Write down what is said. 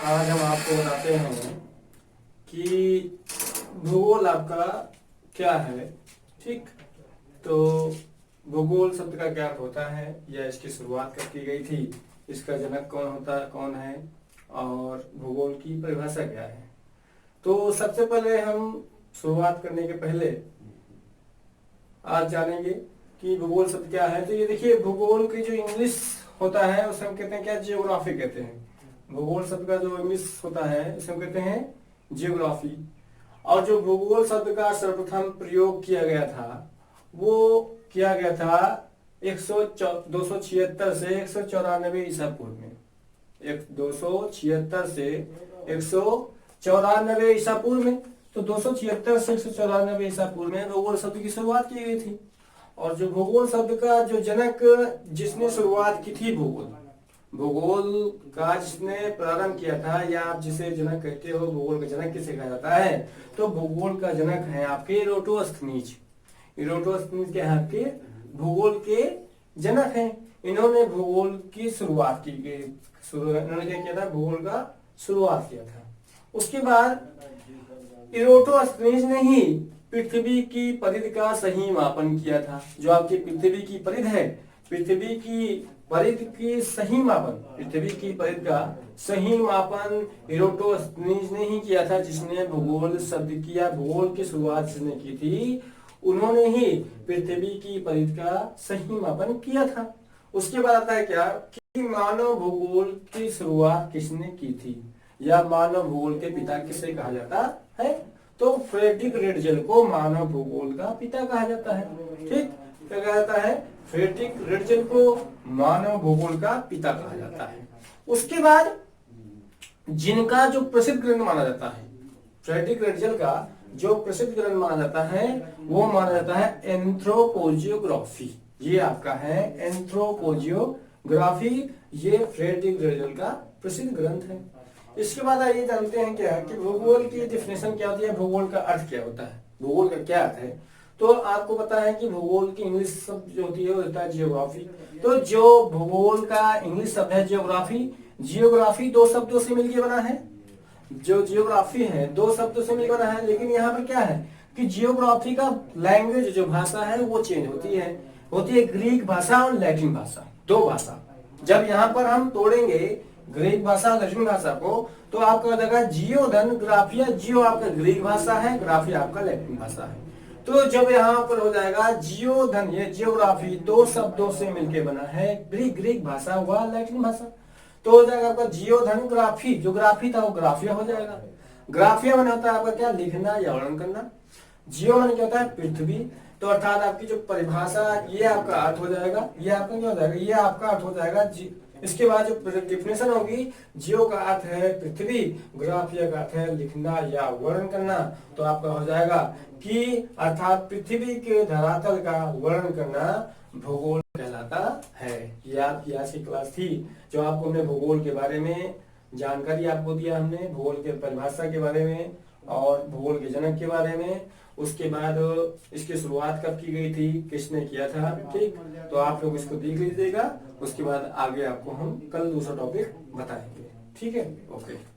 आज हम आपको बताते हैं कि भूगोल आपका क्या है। ठीक, तो भूगोल शब्द का क्या अर्थ होता है या इसकी शुरुआत कब की गई थी, इसका जनक कौन है और भूगोल की परिभाषा क्या है। तो सबसे पहले हम शुरुआत करने के पहले आज जानेंगे कि भूगोल शब्द क्या है। तो ये देखिए, भूगोल की जो इंग्लिश होता है उसे हम कहते हैं क्या, जियोग्राफी कहते हैं। भूगोल शब्द का जो इंग्लिश होता है उसे हम कहते हैं जियोग्राफी। और जो भूगोल शब्द का सर्वप्रथम प्रयोग किया गया था वो किया गया था 276 से 194 ईसा पूर्व में। 276 से 194 ईसा पूर्व में। तो 276 से 194 ईसा पूर्व में भूगोल शब्द की शुरुआत की गई थी। और जो भूगोल शब्द का जो जनक, जिसने शुरुआत की थी भूगोल का जिसने प्रारंभ किया था, या आप जिसे जनक कहते हो, भूगोल का जनक किसे कहा जाता है, तो भूगोल का जनक है आपके इरोटोस्थनीज। इरोटोस्थनीज के आपके भूगोल के जनक हैं। इन्होंने भूगोल की शुरुआत की गई। इन्होंने क्या किया था, भूगोल का शुरुआत किया था। उसके बाद इरोटोस्थनीज ने ही पृथ्वी की परिधि का सही मापन किया था। जो आपकी पृथ्वी की परिधि है, पृथ्वी की परिधि की सही मापन, पृथ्वी की परिधि का सही मापन इरोटोस्थनीज ने ही किया था। जिसने भूगोल शब्द किया, भूगोल की शुरुआत जिसने की थी, उन्होंने ही पृथ्वी की परिधि का सही मापन किया था। उसके बाद आता है क्या कि मानव भूगोल की शुरुआत किसने की थी, या मानव भूगोल के पिता किसे कहा जाता है, तो फ्रेडरिक रेडजल को मानव भूगोल का पिता कहा जाता है। ठीक, क्या कहा जाता है, फ्रेडरिक रेडजल को मानव भूगोल का पिता कहा जाता है। उसके बाद जिनका जो प्रसिद्ध ग्रंथ माना जाता है, फ्रेडरिक रेडजल का जो प्रसिद्ध ग्रंथ माना जाता है वो माना जाता है एंथ्रोपोजियोग्राफी। ये आपका है एंथ्रोपोजियोग्राफी, ये फ्रेडरिक रेडजल का प्रसिद्ध ग्रंथ है। इसके बाद आइए जानते हैं क्या कि भूगोल की डेफिनेशन क्या होती है, भूगोल का अर्थ क्या होता है, भूगोल का क्या अर्थ है। तो आपको पता है कि भूगोल की इंग्लिश शब्द जो होती है वो होता है जियोग्राफी। तो जो भूगोल का इंग्लिश शब्द है जियोग्राफी, जियोग्राफी दो शब्दों से मिलकर बना है। जो जियोग्राफी है दो शब्दों से मिलकर बना है, लेकिन यहाँ पर क्या है कि जियोग्राफी का लैंग्वेज जो भाषा है वो चेंज होती है ग्रीक भाषा और लैटिन भाषा, दो भाषा। जब यहाँ पर हम तोड़ेंगे ग्रीक भाषा और लैटिन भाषा को, तो आपका हो जाएगा जियो धन ग्राफिया। जियो आपका ग्रीक भाषा है, ग्राफी आपका लैटिन भाषा है। तो जब यहाँ पर हो जाएगा जियो धन, ये जियोग्राफी दो शब्दों से मिलकर बना है, ग्रीक भाषा व लैटिन भाषा। तो हो जाएगा आपका जियो धन ग्राफी, जो ग्राफी था वो ग्राफिया हो जाएगा। ग्राफिया मन होता है आपका क्या, लिखना या वर्णन करना। जियो मन क्या होता है, पृथ्वी। तो अर्थात आपकी जो परिभाषा, ये आपका अर्थ हो जाएगा, ये आपका क्या हो जाएगा, ये आपका अर्थ हो जाएगा। इसके बाद जो डेफिनेशन होगी, जियो का अर्थ है पृथ्वी, ग्राफिया का अर्थ है लिखना या वर्णन करना। तो आपका हो जाएगा कि अर्थात पृथ्वी के धरातल का वर्णन करना भूगोल कहलाता है। ये आपकी आज की क्लास थी, जो आपको हमने भूगोल के बारे में जानकारी आपको दिया, हमने भूगोल के परिभाषा के बारे में और भूगोल के जनक के बारे में। उसके बाद इसकी शुरुआत कब की गई थी, किसने किया था। ठीक, तो आप लोग इसको देख लीजिएगा। उसके बाद आगे आपको हम कल दूसरा टॉपिक बताएंगे। ठीक है, ओके।